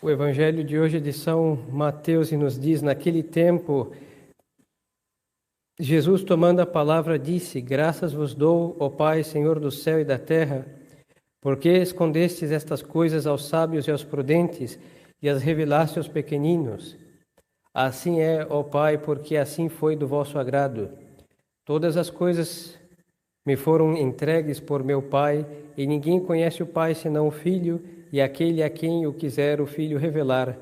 O Evangelho de hoje é de São Mateus e nos diz: naquele tempo, Jesus, tomando a palavra, disse: Graças vos dou, ó Pai, Senhor do céu e da terra, porque escondestes estas coisas aos sábios e aos prudentes e as revelaste aos pequeninos. Assim é, ó Pai, porque assim foi do vosso agrado. Todas as coisas me foram entregues por meu Pai, e ninguém conhece o Pai senão o Filho, e aquele a quem o quiser o Filho revelar.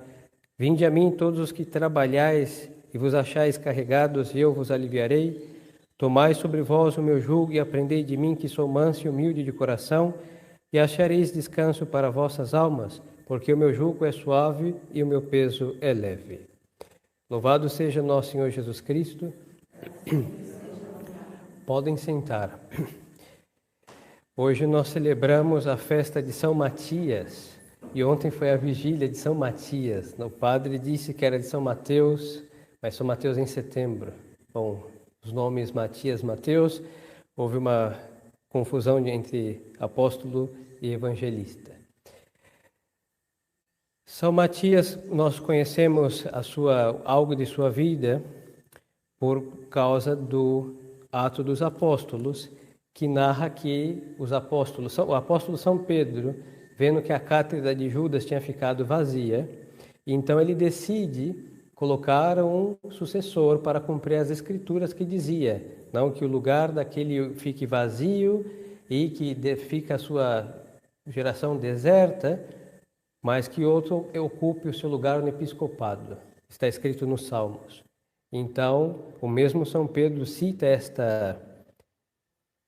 Vinde a mim todos os que trabalhais e vos achais carregados, e eu vos aliviarei. Tomai sobre vós o meu jugo e aprendei de mim, que sou manso e humilde de coração, e achareis descanso para vossas almas, porque o meu jugo é suave e o meu peso é leve. Louvado seja nosso Senhor Jesus Cristo. Podem sentar. Hoje nós celebramos a festa de São Matias e ontem foi a vigília de São Matias. O padre disse que era de São Mateus, mas São Mateus em setembro. Bom, os nomes Matias, Mateus, houve uma confusão entre apóstolo e evangelista. São Matias, nós conhecemos algo de sua vida por causa do Ato dos Apóstolos, que narra que o apóstolo São Pedro, vendo que a cátedra de Judas tinha ficado vazia, então ele decide colocar um sucessor para cumprir as escrituras que dizia, não que o lugar daquele fique vazio e que fica a sua geração deserta, mas que outro ocupe o seu lugar no episcopado. Está escrito nos Salmos. Então, o mesmo São Pedro cita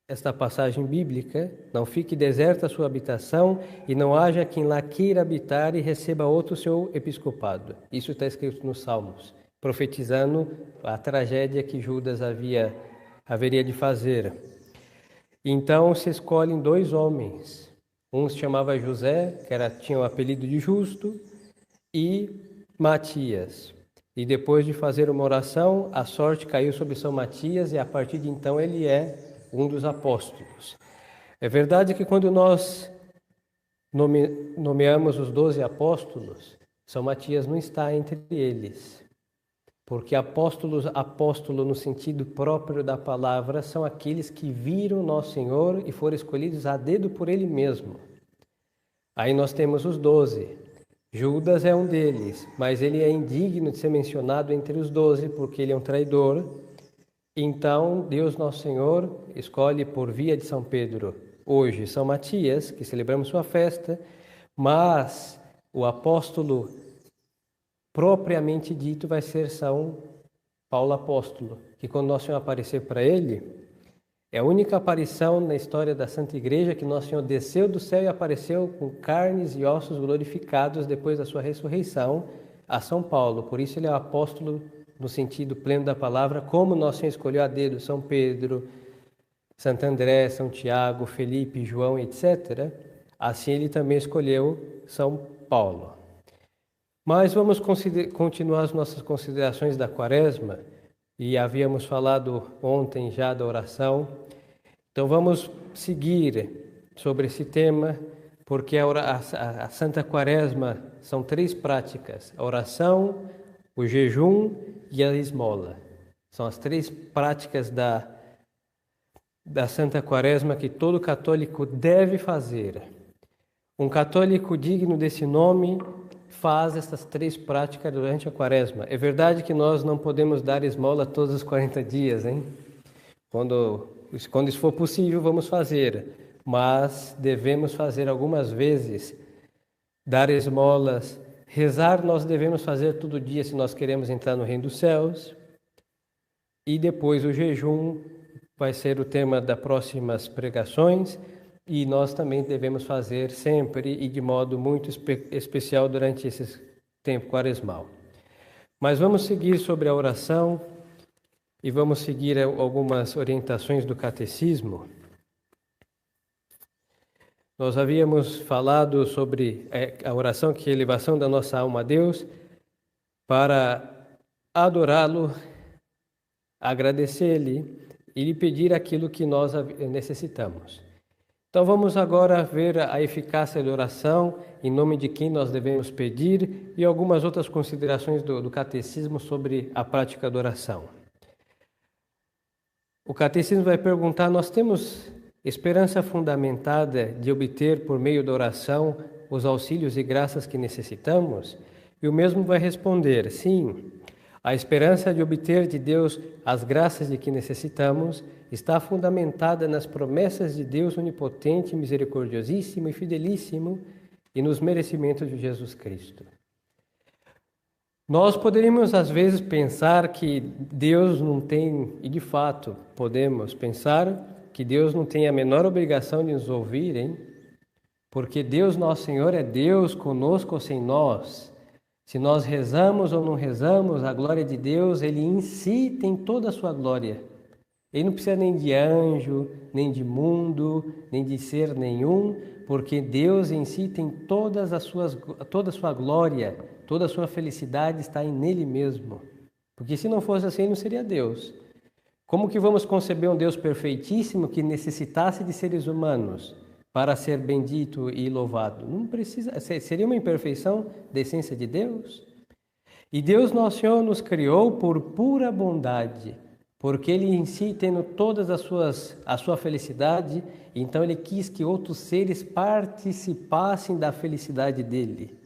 esta passagem bíblica: não fique deserta a sua habitação e não haja quem lá queira habitar e receba outro seu episcopado. Isso está escrito nos Salmos, profetizando a tragédia que Judas haveria de fazer. Então se escolhem dois homens. Um se chamava José, tinha o apelido de Justo, e Matias. E depois de fazer uma oração, a sorte caiu sobre São Matias e a partir de então ele é um dos apóstolos. É verdade que quando nós nomeamos os 12 apóstolos, São Matias não está entre eles. Porque apóstolo no sentido próprio da palavra, são aqueles que viram Nosso Senhor e foram escolhidos a dedo por Ele mesmo. Aí nós temos os 12. Judas é um deles, mas ele é indigno de ser mencionado entre os 12, porque ele é um traidor. Então, Deus Nosso Senhor escolhe por via de São Pedro, hoje, São Matias, que celebramos sua festa, mas o apóstolo propriamente dito vai ser São Paulo Apóstolo, que quando Nosso Senhor aparecer para ele, é a única aparição na história da Santa Igreja que Nosso Senhor desceu do céu e apareceu com carnes e ossos glorificados depois da sua ressurreição a São Paulo. Por isso ele é o apóstolo no sentido pleno da palavra, como Nosso Senhor escolheu a dedo São Pedro, Santo André, São Tiago, Felipe, João, etc. Assim ele também escolheu São Paulo. Mas vamos continuar as nossas considerações da Quaresma, e havíamos falado ontem já da oração. Então vamos seguir sobre esse tema, porque a Santa Quaresma são 3 práticas: a oração, o jejum e a esmola. São as 3 práticas da Santa Quaresma que todo católico deve fazer. Um católico digno desse nome faz essas 3 práticas durante a Quaresma. É verdade que nós não podemos dar esmola todos os 40 dias, hein? Quando isso for possível, vamos fazer. Mas devemos fazer algumas vezes, dar esmolas. Rezar nós devemos fazer todo dia se nós queremos entrar no reino dos céus. E depois o jejum vai ser o tema das próximas pregações. E nós também devemos fazer sempre e de modo muito especial durante esse tempo quaresmal. Mas vamos seguir sobre a oração e vamos seguir algumas orientações do catecismo. Nós havíamos falado sobre a oração, que é a elevação da nossa alma a Deus, para adorá-lo, agradecer-lhe e lhe pedir aquilo que nós necessitamos. Então vamos agora ver a eficácia da oração, em nome de quem nós devemos pedir e algumas outras considerações do catecismo sobre a prática da oração. O catecismo vai perguntar: nós temos esperança fundamentada de obter por meio da oração os auxílios e graças que necessitamos? E o mesmo vai responder: sim. A esperança de obter de Deus as graças de que necessitamos está fundamentada nas promessas de Deus onipotente, misericordiosíssimo e fidelíssimo e nos merecimentos de Jesus Cristo. Nós poderíamos às vezes pensar que Deus não tem, e de fato podemos pensar que Deus não tem a menor obrigação de nos ouvir, hein? Porque Deus nosso Senhor é Deus conosco ou sem nós. Se nós rezamos ou não rezamos, a glória de Deus, Ele em si tem toda a sua glória. Ele não precisa nem de anjo, nem de mundo, nem de ser nenhum, porque Deus em si tem toda a sua glória, toda a sua felicidade está nele mesmo. Porque se não fosse assim, não seria Deus. Como que vamos conceber um Deus perfeitíssimo que necessitasse de seres humanos para ser bendito e louvado? Não precisa, seria uma imperfeição da essência de Deus. E Deus nosso Senhor nos criou por pura bondade, porque Ele em si, tendo todas a sua felicidade, então Ele quis que outros seres participassem da felicidade dEle.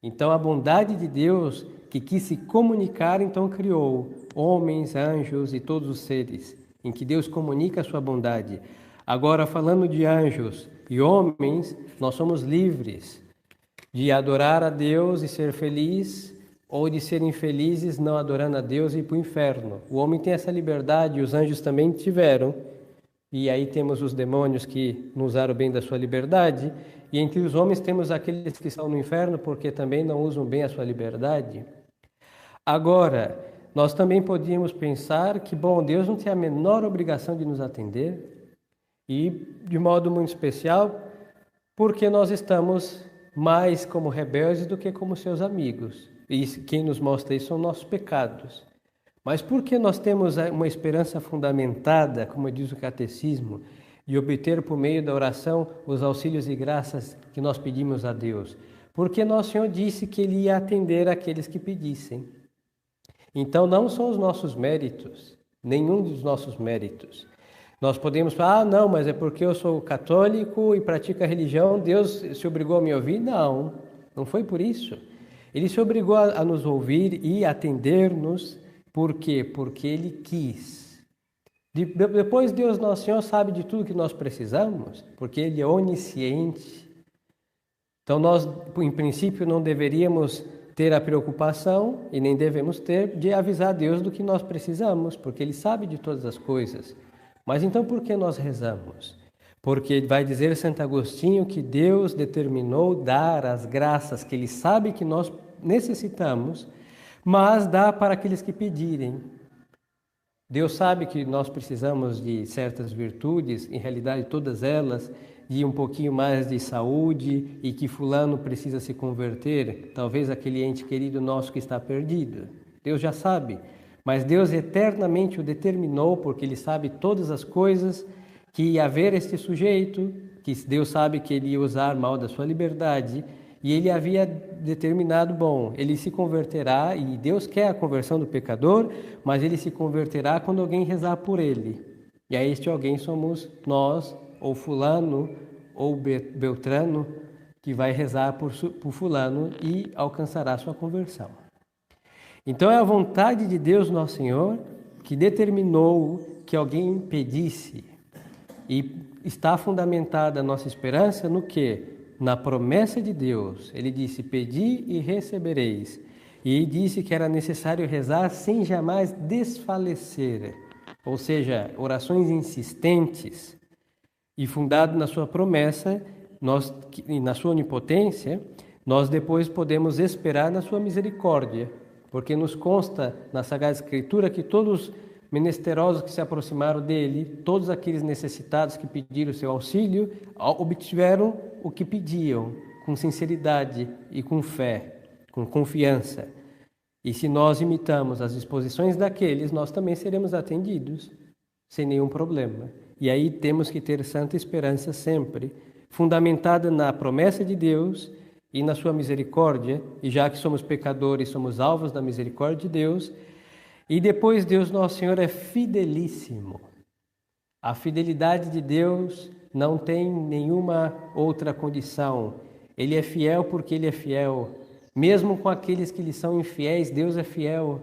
Então a bondade de Deus, que quis se comunicar, então criou homens, anjos e todos os seres, em que Deus comunica a sua bondade. Agora, falando de anjos e homens, nós somos livres de adorar a Deus e ser feliz, ou de ser infelizes não adorando a Deus e ir para o inferno. O homem tem essa liberdade e os anjos também tiveram. E aí temos os demônios que não usaram bem da sua liberdade. E entre os homens temos aqueles que estão no inferno porque também não usam bem a sua liberdade. Agora, nós também podíamos pensar que, bom, Deus não tem a menor obrigação de nos atender. E, de modo muito especial, porque nós estamos mais como rebeldes do que como seus amigos. E quem nos mostra isso são nossos pecados. Mas por que nós temos uma esperança fundamentada, como diz o catecismo, de obter por meio da oração os auxílios e graças que nós pedimos a Deus? Porque nosso Senhor disse que Ele ia atender aqueles que pedissem. Então não são os nossos méritos, nenhum dos nossos méritos. Nós podemos falar: não, mas é porque eu sou católico e pratico a religião, Deus se obrigou a me ouvir? Não, não foi por isso. Ele se obrigou a nos ouvir e atender-nos. Por quê? Porque Ele quis. Depois Deus nosso Senhor sabe de tudo que nós precisamos, porque Ele é onisciente. Então nós, em princípio, não deveríamos ter a preocupação, e nem devemos ter, de avisar Deus do que nós precisamos, porque Ele sabe de todas as coisas. Mas então por que nós rezamos? Porque vai dizer Santo Agostinho que Deus determinou dar as graças que Ele sabe que nós necessitamos, mas dá para aqueles que pedirem. Deus sabe que nós precisamos de certas virtudes, em realidade todas elas, de um pouquinho mais de saúde e que fulano precisa se converter, talvez aquele ente querido nosso que está perdido. Deus já sabe, mas Deus eternamente o determinou porque Ele sabe todas as coisas, que ia haver este sujeito, que Deus sabe que ele ia usar mal da sua liberdade, e Ele havia determinado, bom, ele se converterá, e Deus quer a conversão do pecador, mas ele se converterá quando alguém rezar por ele. E aí este alguém somos nós, ou fulano, ou Beltrano, que vai rezar por fulano e alcançará sua conversão. Então é a vontade de Deus nosso Senhor que determinou que alguém pedisse. E está fundamentada a nossa esperança no quê? Na promessa de Deus. Ele disse: pedi e recebereis. E disse que era necessário rezar sem jamais desfalecer. Ou seja, orações insistentes. E fundado na sua promessa, e na sua onipotência, nós depois podemos esperar na sua misericórdia. Porque nos consta na Sagrada Escritura que todos menesterosos que se aproximaram dele, todos aqueles necessitados que pediram seu auxílio, obtiveram o que pediam, com sinceridade e com fé, com confiança. E se nós imitamos as disposições daqueles, nós também seremos atendidos. sem nenhum problema. E aí temos que ter santa esperança sempre, fundamentada na promessa de Deus e na sua misericórdia, e já que somos pecadores, somos alvos da misericórdia de Deus. E depois Deus nosso Senhor é fidelíssimo. A fidelidade de Deus não tem nenhuma outra condição. Ele é fiel porque Ele é fiel. Mesmo com aqueles que lhe são infiéis, Deus é fiel.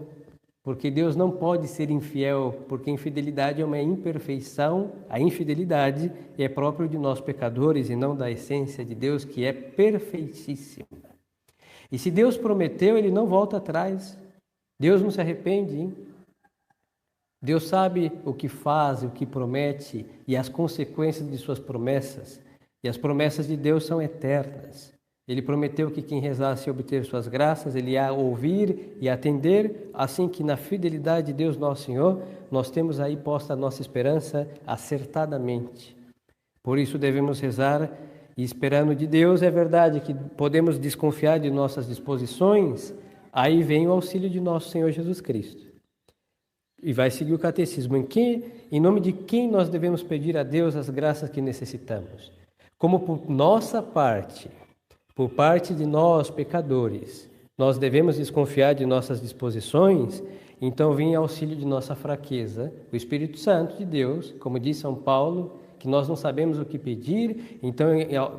Porque Deus não pode ser infiel, porque infidelidade é uma imperfeição. A infidelidade é próprio de nós pecadores e não da essência de Deus, que é perfeitíssima. E se Deus prometeu, Ele não volta atrás. Deus não se arrepende, hein? Deus sabe o que faz, o que promete e as consequências de suas promessas. E as promessas de Deus são eternas. Ele prometeu que quem rezasse obter suas graças, Ele ia ouvir e atender, assim que na fidelidade de Deus nosso Senhor, nós temos aí posta a nossa esperança acertadamente. Por isso devemos rezar e esperando de Deus. É verdade que podemos desconfiar de nossas disposições, aí vem o auxílio de nosso Senhor Jesus Cristo. E vai seguir o catecismo. Em nome de quem nós devemos pedir a Deus as graças que necessitamos? Como por nossa parte, por parte de nós, pecadores, nós devemos desconfiar de nossas disposições, então vem auxílio de nossa fraqueza, o Espírito Santo de Deus, como diz São Paulo, que nós não sabemos o que pedir, então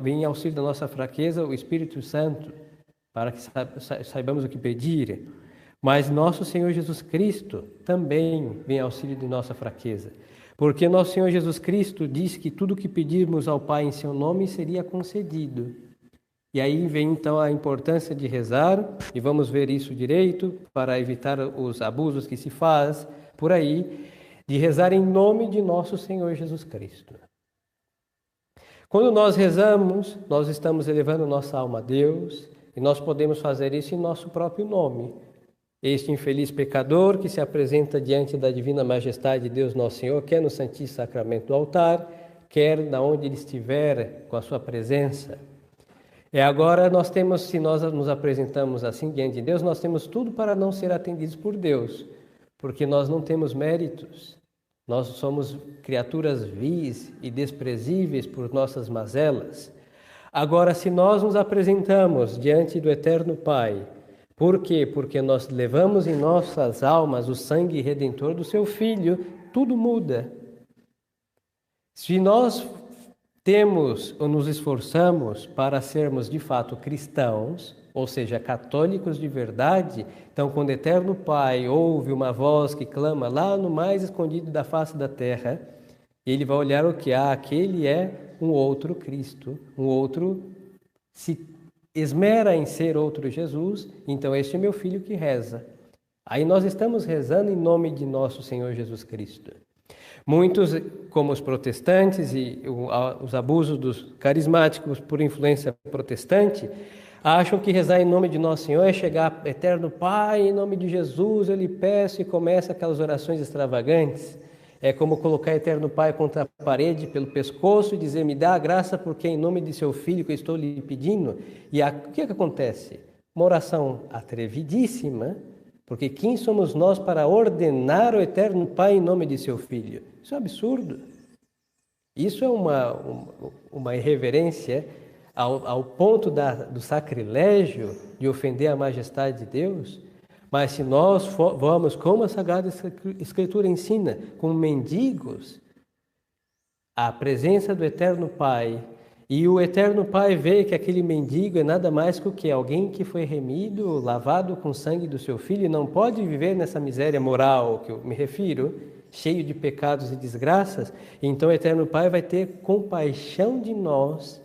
vem auxílio da nossa fraqueza, o Espírito Santo, para que saibamos o que pedir. Mas nosso Senhor Jesus Cristo também vem auxílio de nossa fraqueza, porque nosso Senhor Jesus Cristo disse que tudo que pedirmos ao Pai em seu nome seria concedido. E aí vem então a importância de rezar, e vamos ver isso direito, para evitar os abusos que se faz por aí, de rezar em nome de nosso Senhor Jesus Cristo. Quando nós rezamos, nós estamos elevando nossa alma a Deus, e nós podemos fazer isso em nosso próprio nome. Este infeliz pecador que se apresenta diante da divina majestade de Deus nosso Senhor, quer no Santíssimo Sacramento do altar, quer na onde ele estiver com a sua presença. Agora nós temos, se nós nos apresentamos assim diante de Deus, nós temos tudo para não ser atendidos por Deus, porque nós não temos méritos, nós somos criaturas vis e desprezíveis por nossas mazelas. Agora, se nós nos apresentamos diante do Eterno Pai, por quê? Porque nós levamos em nossas almas o sangue redentor do seu Filho, tudo muda. Se nós temos ou nos esforçamos para sermos de fato cristãos, ou seja, católicos de verdade, então quando o Eterno Pai ouve uma voz que clama lá no mais escondido da face da terra, ele vai olhar o que há, aquele é um outro Cristo, um outro, se esmera em ser outro Jesus, então este é meu filho que reza. Aí nós estamos rezando em nome de nosso Senhor Jesus Cristo. Muitos, como os protestantes e os abusos dos carismáticos por influência protestante, acham que rezar em nome de Nosso Senhor é chegar, Eterno Pai, em nome de Jesus, eu lhe peço, e começa aquelas orações extravagantes. É como colocar Eterno Pai contra a parede pelo pescoço e dizer, me dá a graça porque é em nome de seu Filho que eu estou lhe pedindo. E o que acontece? Uma oração atrevidíssima, porque quem somos nós para ordenar o Eterno Pai em nome de seu Filho? Isso é um absurdo. Isso é uma irreverência ao ponto do sacrilégio de ofender a majestade de Deus. Mas se nós vamos, como a Sagrada Escritura ensina, como mendigos, à presença do Eterno Pai, e o Eterno Pai vê que aquele mendigo é nada mais que o quê? Alguém que foi remido, lavado com o sangue do seu Filho, e não pode viver nessa miséria moral que eu me refiro, cheio de pecados e desgraças. Então o Eterno Pai vai ter compaixão de nós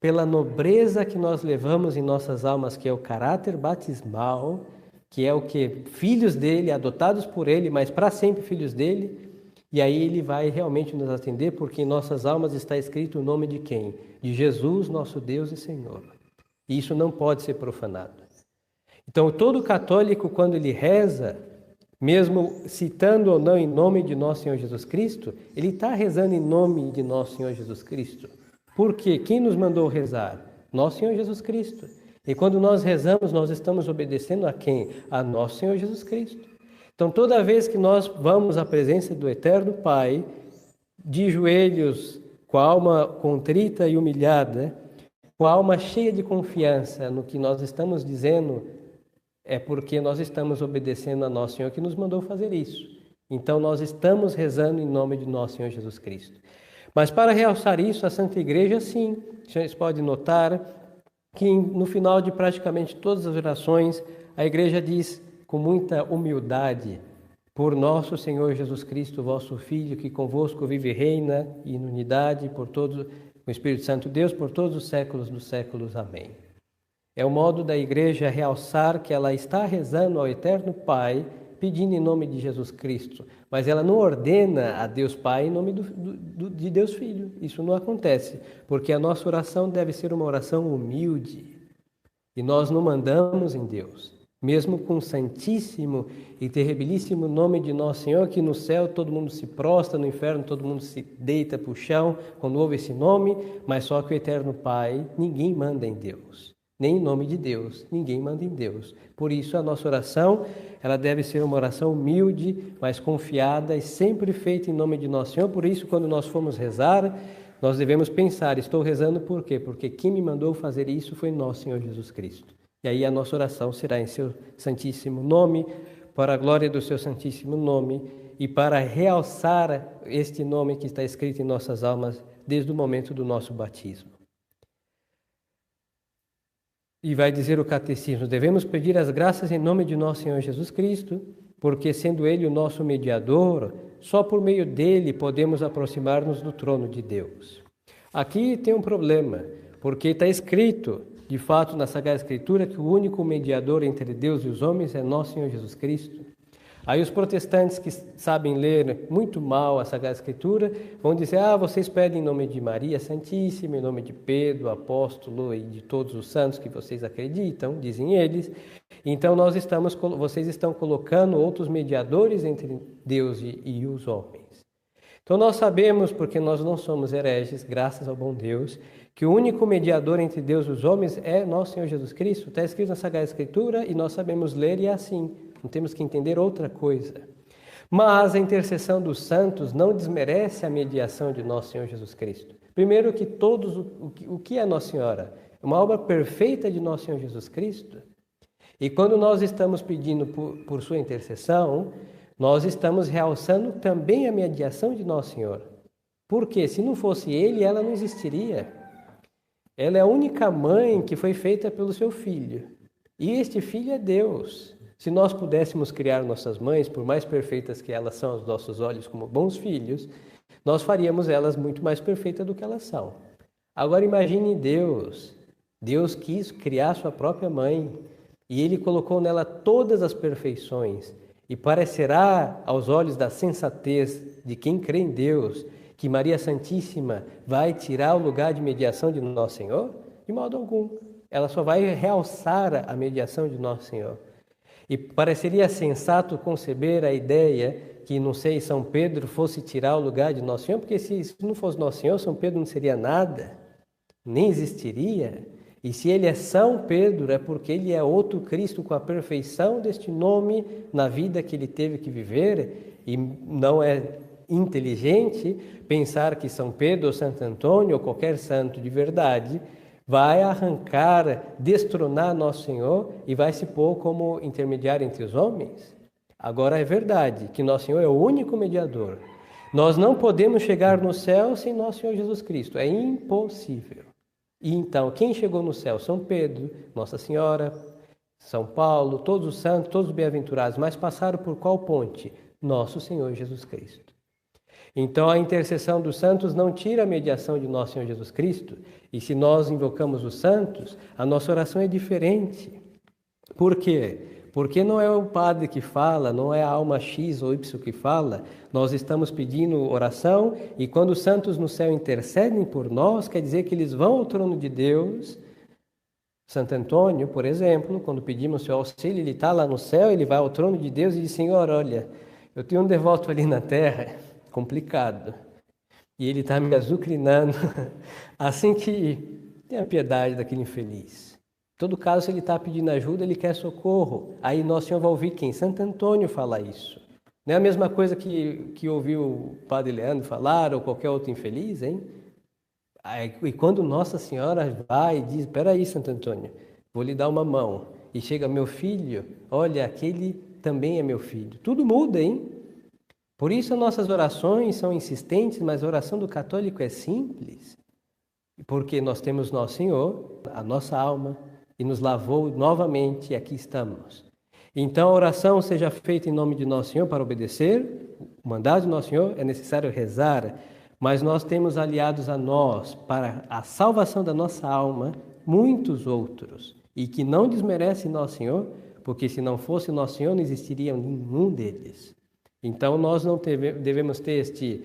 pela nobreza que nós levamos em nossas almas, que é o caráter batismal, que é o que? Filhos dele, adotados por ele, mas para sempre filhos dele. E aí ele vai realmente nos atender, porque em nossas almas está escrito o nome de quem? De Jesus, nosso Deus e Senhor. E isso não pode ser profanado. Então, todo católico, quando ele reza, mesmo citando ou não em nome de nosso Senhor Jesus Cristo, ele está rezando em nome de nosso Senhor Jesus Cristo. Por quê? Quem nos mandou rezar? Nosso Senhor Jesus Cristo. E quando nós rezamos, nós estamos obedecendo a quem? A nosso Senhor Jesus Cristo. Então, toda vez que nós vamos à presença do Eterno Pai, de joelhos, com a alma contrita e humilhada, com a alma cheia de confiança no que nós estamos dizendo, é porque nós estamos obedecendo a nosso Senhor que nos mandou fazer isso. Então, nós estamos rezando em nome de nosso Senhor Jesus Cristo. Mas para realçar isso, a Santa Igreja, sim, vocês podem notar que no final de praticamente todas as orações, a Igreja diz com muita humildade: por nosso Senhor Jesus Cristo, vosso Filho, que convosco vive e reina em unidade por todos, com o Espírito Santo Deus, por todos os séculos dos séculos. Amém. É o modo da Igreja realçar que ela está rezando ao Eterno Pai, pedindo em nome de Jesus Cristo, mas ela não ordena a Deus Pai em nome de Deus Filho. Isso não acontece, porque a nossa oração deve ser uma oração humilde, e nós não mandamos em Deus. Mesmo com o santíssimo e terribilíssimo nome de nosso Senhor, que no céu todo mundo se prostra, no inferno todo mundo se deita para o chão quando ouve esse nome, mas só que o Eterno Pai, ninguém manda em Deus. Nem em nome de Deus, ninguém manda em Deus. Por isso a nossa oração, ela deve ser uma oração humilde, mas confiada e sempre feita em nome de nosso Senhor. Por isso, quando nós formos rezar, nós devemos pensar: estou rezando por quê? Porque quem me mandou fazer isso foi nosso Senhor Jesus Cristo. E aí a nossa oração será em seu santíssimo nome, para a glória do seu santíssimo nome e para realçar este nome que está escrito em nossas almas desde o momento do nosso batismo. E vai dizer o Catecismo: devemos pedir as graças em nome de nosso Senhor Jesus Cristo, porque sendo Ele o nosso mediador, só por meio dele podemos aproximar-nos do trono de Deus. Aqui tem um problema, porque está escrito, de fato, na Sagrada Escritura, que o único mediador entre Deus e os homens é nosso Senhor Jesus Cristo. Aí os protestantes que sabem ler muito mal a Sagrada Escritura vão dizer: vocês pedem em nome de Maria Santíssima, em nome de Pedro, apóstolo e de todos os santos que vocês acreditam, dizem eles. Então vocês estão colocando outros mediadores entre Deus e os homens. Então nós sabemos, porque nós não somos hereges, graças ao bom Deus, que o único mediador entre Deus e os homens é nosso Senhor Jesus Cristo. Está escrito na Sagrada Escritura e nós sabemos ler e é assim. Não temos que entender outra coisa. Mas a intercessão dos santos não desmerece a mediação de nosso Senhor Jesus Cristo. Primeiro que o que é Nossa Senhora? É uma obra perfeita de nosso Senhor Jesus Cristo. E quando nós estamos pedindo por sua intercessão, nós estamos realçando também a mediação de nosso Senhor. Porque se não fosse Ele, ela não existiria. Ela é a única mãe que foi feita pelo seu Filho. E este Filho é Deus. Se nós pudéssemos criar nossas mães, por mais perfeitas que elas são aos nossos olhos como bons filhos, nós faríamos elas muito mais perfeitas do que elas são. Agora imagine Deus. Deus quis criar sua própria mãe e Ele colocou nela todas as perfeições. E parecerá aos olhos da sensatez de quem crê em Deus que Maria Santíssima vai tirar o lugar de mediação de Nosso Senhor? De modo algum. Ela só vai realçar a mediação de Nosso Senhor. E pareceria sensato conceber a ideia que, não sei, São Pedro fosse tirar o lugar de Nosso Senhor, porque se não fosse Nosso Senhor, São Pedro não seria nada, nem existiria. E se ele é São Pedro, é porque ele é outro Cristo com a perfeição deste nome na vida que ele teve que viver, e não é inteligente pensar que São Pedro ou Santo Antônio ou qualquer santo de verdade vai arrancar, destronar Nosso Senhor e vai se pôr como intermediário entre os homens. Agora é verdade que Nosso Senhor é o único mediador. Nós não podemos chegar no céu sem Nosso Senhor Jesus Cristo. É impossível. E então, quem chegou no céu? São Pedro, Nossa Senhora, São Paulo, todos os santos, todos os bem-aventurados, mas passaram por qual ponte? Nosso Senhor Jesus Cristo. Então, a intercessão dos santos não tira a mediação de Nosso Senhor Jesus Cristo. E se nós invocamos os santos, a nossa oração é diferente. Por quê? Porque não é o padre que fala, não é a alma X ou Y que fala. Nós estamos pedindo oração e quando os santos no céu intercedem por nós, quer dizer que eles vão ao trono de Deus. Santo Antônio, por exemplo, quando pedimos seu auxílio, ele está lá no céu, ele vai ao trono de Deus e diz: Senhor, olha, eu tenho um devoto ali na terra, complicado, e ele está me azucrinando, assim que tenha piedade daquele infeliz. Todo caso, se ele está pedindo ajuda, ele quer socorro. Aí Nosso Senhor vai ouvir quem? Santo Antônio falar isso. Não é a mesma coisa que ouviu o Padre Leandro falar ou qualquer outro infeliz, hein? E quando Nossa Senhora vai e diz, espera aí, Santo Antônio, vou lhe dar uma mão. E chega, meu filho, olha, aquele também é meu filho. Tudo muda, hein? Por isso as nossas orações são insistentes, mas a oração do católico é simples. Porque nós temos Nosso Senhor, a nossa alma, e nos lavou novamente e aqui estamos. Então a oração seja feita em nome de Nosso Senhor para obedecer o mandado de Nosso Senhor, é necessário rezar, mas nós temos aliados a nós para a salvação da nossa alma muitos outros, e que não desmerecem Nosso Senhor, porque se não fosse Nosso Senhor não existiria nenhum deles. Então nós não devemos ter este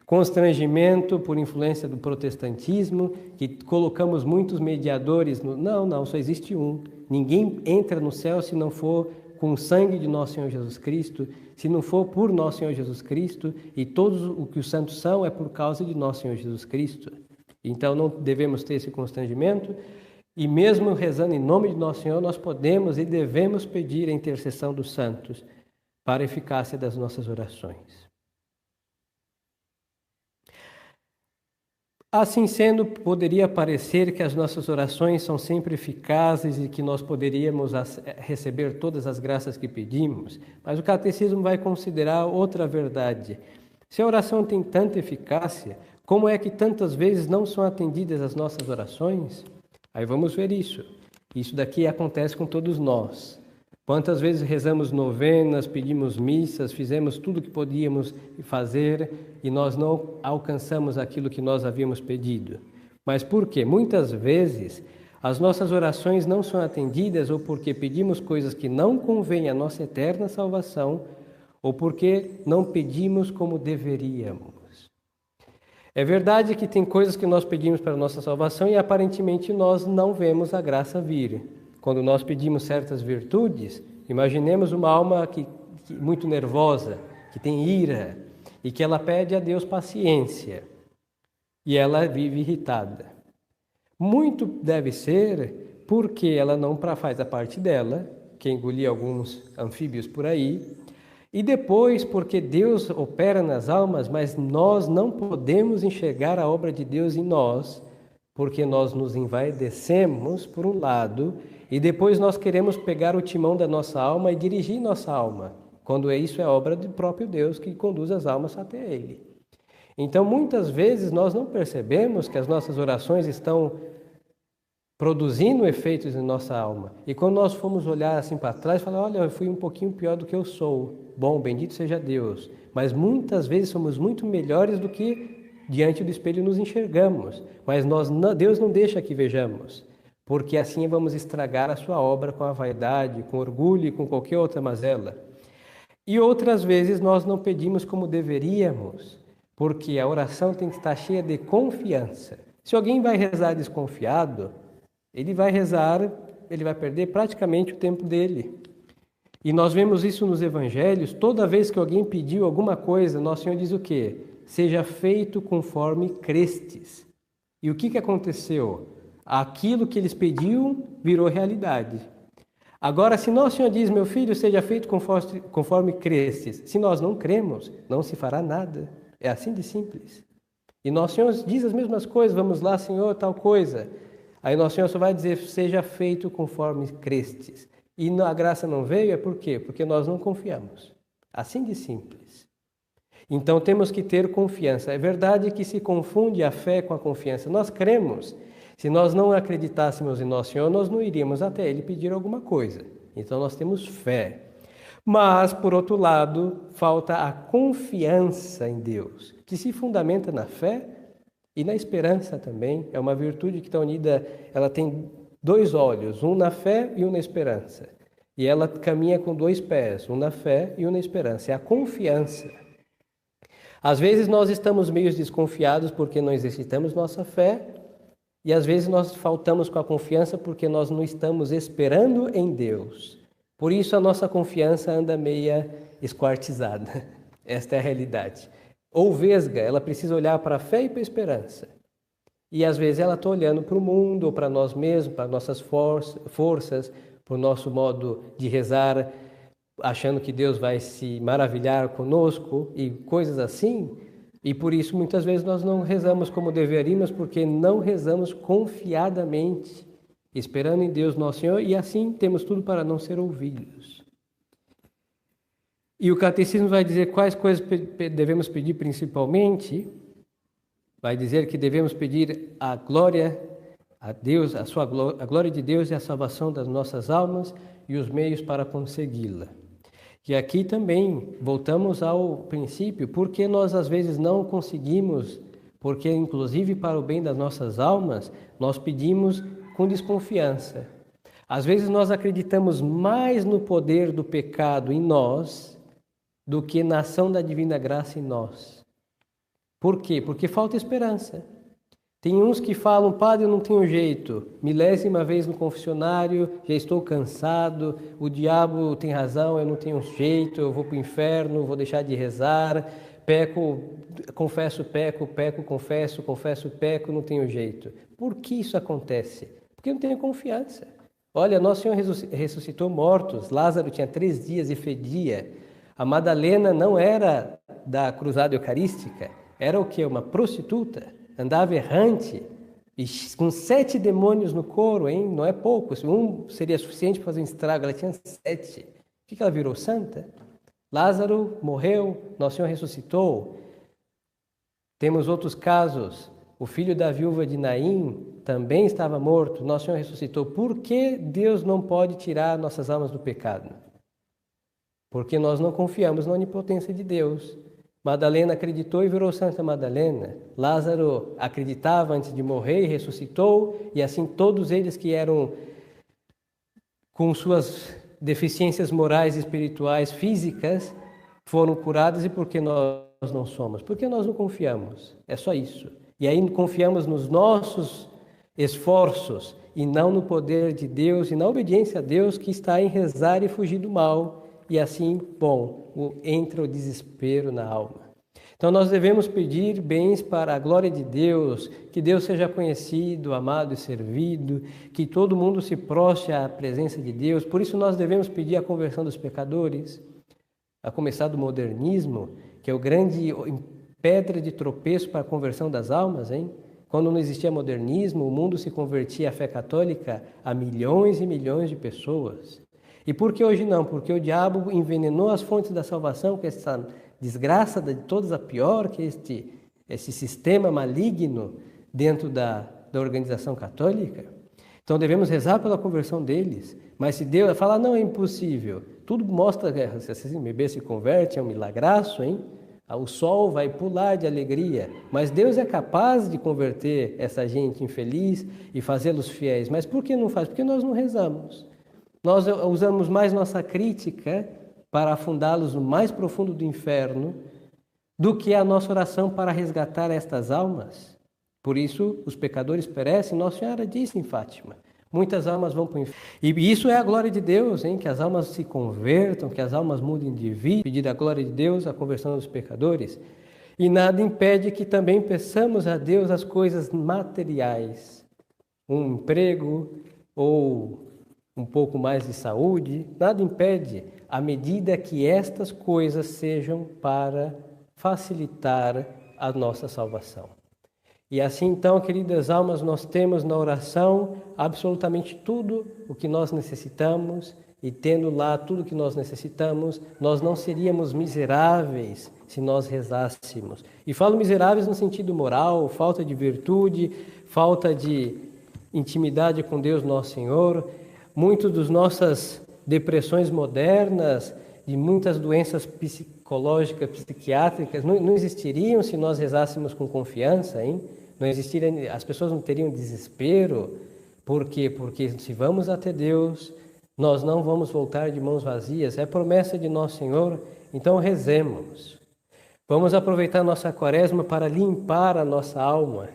constrangimento por influência do protestantismo, que colocamos muitos mediadores. Não, só existe um. Ninguém entra no céu se não for com o sangue de Nosso Senhor Jesus Cristo, se não for por Nosso Senhor Jesus Cristo, e todos o que os santos são é por causa de Nosso Senhor Jesus Cristo. Então não devemos ter esse constrangimento, e mesmo rezando em nome de Nosso Senhor, nós podemos e devemos pedir a intercessão dos santos para a eficácia das nossas orações. Assim sendo, poderia parecer que as nossas orações são sempre eficazes e que nós poderíamos receber todas as graças que pedimos, mas o catecismo vai considerar outra verdade. Se a oração tem tanta eficácia, como é que tantas vezes não são atendidas as nossas orações? Aí vamos ver isso. Isso daqui acontece com todos nós. Quantas vezes rezamos novenas, pedimos missas, fizemos tudo o que podíamos fazer e nós não alcançamos aquilo que nós havíamos pedido. Mas por quê? Muitas vezes as nossas orações não são atendidas ou porque pedimos coisas que não convêm à nossa eterna salvação ou porque não pedimos como deveríamos. É verdade que tem coisas que nós pedimos para a nossa salvação e aparentemente nós não vemos a graça vir. Quando nós pedimos certas virtudes, imaginemos uma alma muito nervosa, que tem ira, e que ela pede a Deus paciência, e ela vive irritada. Muito deve ser porque ela não faz a parte dela, que engolir alguns anfíbios por aí, e depois porque Deus opera nas almas, mas nós não podemos enxergar a obra de Deus em nós, porque nós nos envaidecemos por um lado e depois nós queremos pegar o timão da nossa alma e dirigir nossa alma, quando isso é obra do próprio Deus que conduz as almas até Ele. Então, muitas vezes nós não percebemos que as nossas orações estão produzindo efeitos em nossa alma. E quando nós formos olhar assim para trás, falar, olha, eu fui um pouquinho pior do que eu sou. Bom, bendito seja Deus. Mas muitas vezes somos muito melhores do que diante do espelho nos enxergamos. Mas Deus não deixa que vejamos, porque assim vamos estragar a sua obra com a vaidade, com orgulho e com qualquer outra mazela. E outras vezes nós não pedimos como deveríamos, porque a oração tem que estar cheia de confiança. Se alguém vai rezar desconfiado, ele vai perder praticamente o tempo dele. E nós vemos isso nos evangelhos, toda vez que alguém pediu alguma coisa, Nosso Senhor diz o quê? Seja feito conforme crestes. E o que aconteceu? Aquilo que eles pediam virou realidade. Agora, se Nosso Senhor diz, meu filho, seja feito conforme crestes, se nós não cremos, não se fará nada. É assim de simples. E Nosso Senhor diz as mesmas coisas, vamos lá, Senhor, tal coisa. Aí Nosso Senhor só vai dizer, seja feito conforme crestes. E a graça não veio, é por quê? Porque nós não confiamos. Assim de simples. Então temos que ter confiança. É verdade que se confunde a fé com a confiança. Nós cremos. Se nós não acreditássemos em Nosso Senhor, nós não iríamos até Ele pedir alguma coisa. Então nós temos fé. Mas, por outro lado, falta a confiança em Deus, que se fundamenta na fé e na esperança também. É uma virtude que está unida, ela tem dois olhos, um na fé e um na esperança. E ela caminha com dois pés, um na fé e um na esperança. É a confiança. Às vezes nós estamos meio desconfiados porque não exercitamos nossa fé, e às vezes nós faltamos com a confiança porque nós não estamos esperando em Deus. Por isso a nossa confiança anda meia esquartizada. Esta é a realidade. Ou vesga, ela precisa olhar para a fé e para a esperança. E às vezes ela está olhando para o mundo, ou para nós mesmos, para nossas forças, para o nosso modo de rezar, achando que Deus vai se maravilhar conosco e coisas assim. E por isso muitas vezes nós não rezamos como deveríamos, porque não rezamos confiadamente, esperando em Deus nosso Senhor, e assim temos tudo para não ser ouvidos. E o catecismo vai dizer quais coisas devemos pedir principalmente. Vai dizer que devemos pedir a glória a Deus, a glória de Deus e a salvação das nossas almas e os meios para consegui-la. E aqui também voltamos ao princípio, porque nós às vezes não conseguimos, porque inclusive para o bem das nossas almas, nós pedimos com desconfiança. Às vezes nós acreditamos mais no poder do pecado em nós do que na ação da divina graça em nós. Por quê? Porque falta esperança. Tem uns que falam, padre, eu não tenho jeito, milésima vez no confessionário, já estou cansado, o diabo tem razão, eu não tenho jeito, eu vou para o inferno, vou deixar de rezar, peco, confesso, peco, peco, confesso, peco, não tenho jeito. Por que isso acontece? Porque não tenho confiança. Olha, Nosso Senhor ressuscitou mortos, Lázaro tinha 3 dias e fedia. A Madalena não era da cruzada eucarística, era o quê? Uma prostituta, andava errante, e com 7 demônios no couro, hein? Não é pouco, um seria suficiente para fazer um estrago, ela tinha 7. Por que ela virou santa? Lázaro morreu, Nosso Senhor ressuscitou. Temos outros casos, o filho da viúva de Naim também estava morto, Nosso Senhor ressuscitou. Por que Deus não pode tirar nossas almas do pecado? Porque nós não confiamos na onipotência de Deus. Madalena acreditou e virou Santa Madalena. Lázaro acreditava antes de morrer e ressuscitou, e assim todos eles que eram com suas deficiências morais, espirituais, físicas, foram curados. E por que nós não somos? Porque nós não confiamos. É só isso. E aí confiamos nos nossos esforços e não no poder de Deus e na obediência a Deus, que está em rezar e fugir do mal. E assim, entra o desespero na alma. Então nós devemos pedir bens para a glória de Deus, que Deus seja conhecido, amado e servido, que todo mundo se prostre à presença de Deus. Por isso nós devemos pedir a conversão dos pecadores, a começar do modernismo, que é o grande pedra de tropeço para a conversão das almas, hein? Quando não existia modernismo, o mundo se convertia à fé católica a milhões e milhões de pessoas. E por que hoje não? Porque o diabo envenenou as fontes da salvação, que essa desgraça de todas a pior, que esse sistema maligno dentro da organização católica. Então devemos rezar pela conversão deles. Mas se Deus falar, não, é impossível. Tudo mostra que se esse bebê se converte, é um milagraço, hein? O sol vai pular de alegria. Mas Deus é capaz de converter essa gente infeliz e fazê-los fiéis. Mas por que não faz? Porque nós não rezamos. Nós usamos mais nossa crítica para afundá-los no mais profundo do inferno do que a nossa oração para resgatar estas almas. Por isso, os pecadores perecem. Nossa Senhora disse em Fátima, muitas almas vão para o inferno. E isso é a glória de Deus, hein? Que as almas se convertam, que as almas mudem de vida. Pedir a glória de Deus, a conversão dos pecadores. E nada impede que também peçamos a Deus as coisas materiais. Um emprego ou um pouco mais de saúde, nada impede, à medida que estas coisas sejam para facilitar a nossa salvação. E assim, então, queridas almas, nós temos na oração absolutamente tudo o que nós necessitamos, e tendo lá tudo o que nós necessitamos, nós não seríamos miseráveis se nós rezássemos. E falo miseráveis no sentido moral, falta de virtude, falta de intimidade com Deus nosso Senhor. Muitas das nossas depressões modernas, de muitas doenças psicológicas, psiquiátricas, não existiriam se nós rezássemos com confiança, hein? Não existiria, as pessoas não teriam desespero. Por quê? Porque se vamos até Deus, nós não vamos voltar de mãos vazias. É promessa de nosso Senhor, então rezemos. Vamos aproveitar nossa quaresma para limpar a nossa alma.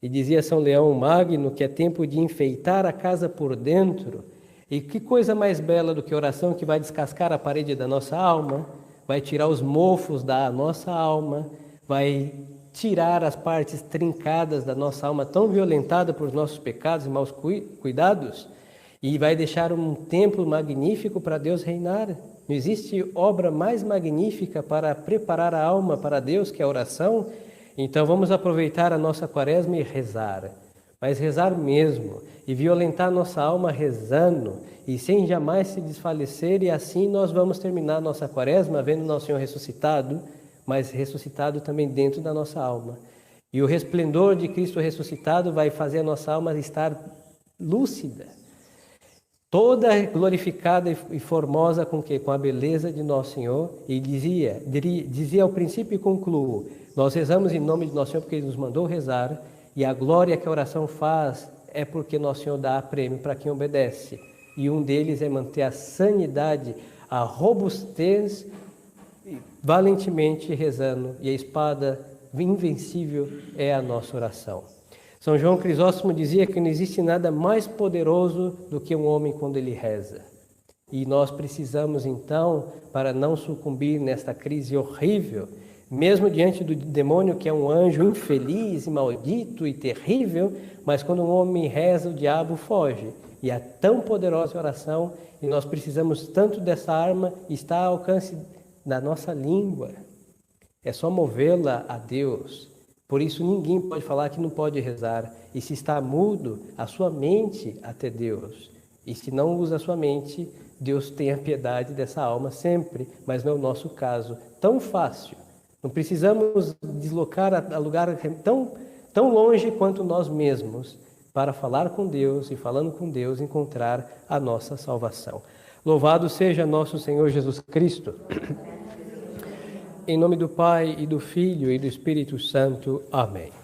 E dizia São Leão Magno que é tempo de enfeitar a casa por dentro. E que coisa mais bela do que oração que vai descascar a parede da nossa alma, vai tirar os mofos da nossa alma, vai tirar as partes trincadas da nossa alma, tão violentada por nossos pecados e maus cuidados, e vai deixar um templo magnífico para Deus reinar. Não existe obra mais magnífica para preparar a alma para Deus que a oração. Então vamos aproveitar a nossa quaresma e rezar, mas rezar mesmo, e violentar nossa alma rezando, e sem jamais se desfalecer, e assim nós vamos terminar a nossa quaresma vendo nosso Senhor ressuscitado, mas ressuscitado também dentro da nossa alma. E o resplendor de Cristo ressuscitado vai fazer a nossa alma estar lúcida, toda glorificada e formosa com quê? Com a beleza de nosso Senhor. E dizia ao princípio e concluo, nós rezamos em nome de nosso Senhor porque Ele nos mandou rezar, e a glória que a oração faz é porque nosso Senhor dá prêmio para quem obedece. E um deles é manter a sanidade, a robustez, valentemente rezando. E a espada invencível é a nossa oração. São João Crisóstomo dizia que não existe nada mais poderoso do que um homem quando ele reza. E nós precisamos então, para não sucumbir nesta crise horrível, mesmo diante do demônio que é um anjo infeliz e maldito e terrível, mas quando um homem reza, o diabo foge. E é tão poderosa a oração, e nós precisamos tanto dessa arma, está ao alcance da nossa língua. É só movê-la a Deus. Por isso ninguém pode falar que não pode rezar. E se está mudo, a sua mente até Deus. E se não usa a sua mente, Deus tenha piedade dessa alma sempre, mas não é o nosso caso. Tão fácil. Não precisamos deslocar a lugar tão longe quanto nós mesmos para falar com Deus e, falando com Deus, encontrar a nossa salvação. Louvado seja nosso Senhor Jesus Cristo. Em nome do Pai, e do Filho, e do Espírito Santo. Amém.